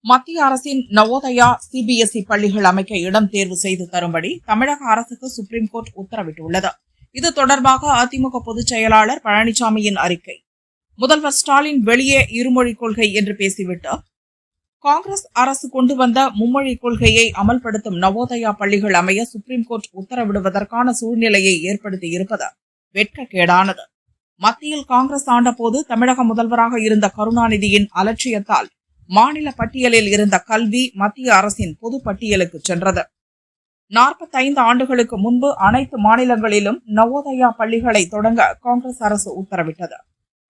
மத்திய அரசின் நவோதயா சிபிஎஸ்இ பள்ளிகள் அமைக்க இடம் தேர்வு செய்து தரும்படி தமிழக அரசுக்கு சுப்ரீம் கோர்ட் உத்தரவிட்டுள்ளது. இது தொடர்பாக அதிமுக பொதுச் செயலாளர் பழனிசாமியின் அறிக்கை. முதல்வர் ஸ்டாலின் வெளியே இருமொழிக் கொள்கை என்று பேசிவிட்டு காங்கிரஸ் அரசு கொண்டு வந்த மும்மொழிக் கொள்கையை அமல்படுத்தும் நவோதயா பள்ளிகள் அமைய சுப்ரீம் கோர்ட் உத்தரவிடுவதற்கான சூழ்நிலையை ஏற்படுத்தியிருப்பது வெட்கக்கேடானது. மத்தியில் காங்கிரஸ் ஆண்டபோது தமிழக முதல்வராக இருந்த கருணாநிதியின் அலட்சியத்தால் மாநில பட்டியலில் இருந்த கல்வி மத்திய அரசின் பொது பட்டியலுக்கு சென்றது. 45 ஆண்டுகளுக்கு முன்பு அனைத்து மாநிலங்களிலும் நவோதயா பள்ளிகளை தொடங்க காங்கிரஸ் அரசு உத்தரவிட்டது.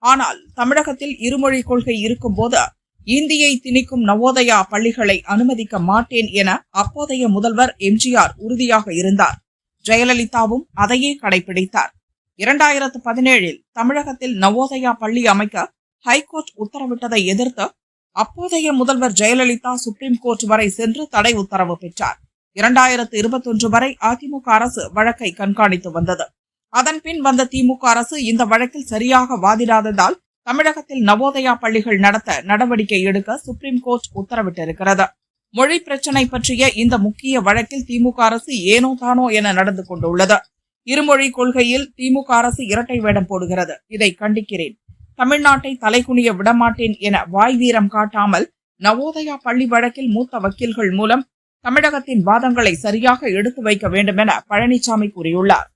ஆனால் தமிழகத்தில் இருமொழிக் கொள்கை இருக்கும்போது இந்தியை திணிக்கும் நவோதயா பள்ளிகளை அனுமதிக்க மாட்டேன் என அப்போதைய முதல்வர் எம்ஜிஆர் உறுதியாக இருந்தார். ஜெயலலிதாவும் அதையே கடைபிடித்தார். 2017 தமிழகத்தில் நவோதயா பள்ளி அமைக்க ஹைகோர்ட் உத்தரவிட்டதை எதிர்த்து அப்போதைய முதல்வர் ஜெயலலிதா சுப்ரீம் கோர்ட் வரை சென்று தடை உத்தரவு பெற்றார். 2021 வரை அதிமுக அரசு வழக்கை கண்காணித்து வந்தது. அதன்பின் வந்த திமுக அரசு இந்த வழக்கில் சரியாக வாதிடாததால் தமிழகத்தில் நவோதயா பள்ளிகள் நடத்த நடவடிக்கை எடுக்க சுப்ரீம் கோர்ட் உத்தரவிட்டிருக்கிறது. மொழி பிரச்சினை பற்றிய இந்த முக்கிய வழக்கில் திமுக அரசு ஏனோ தானோ என நடந்து கொண்டுள்ளது. இருமொழி கொள்கையில் திமுக அரசு இரட்டை வேடம் போடுகிறது. இதை கண்டிக்கிறேன். தமிழ்நாட்டை தலைகுனிய விடமாட்டேன் என வாய் வீரம் காட்டாமல் நவோதயா பள்ளி வழக்கில் மூத்த வக்கீல்கள் மூலம் தமிழகத்தின் வாதங்களை சரியாக எடுத்து வைக்க வேண்டும் என பழனிசாமி கூறியுள்ளார்.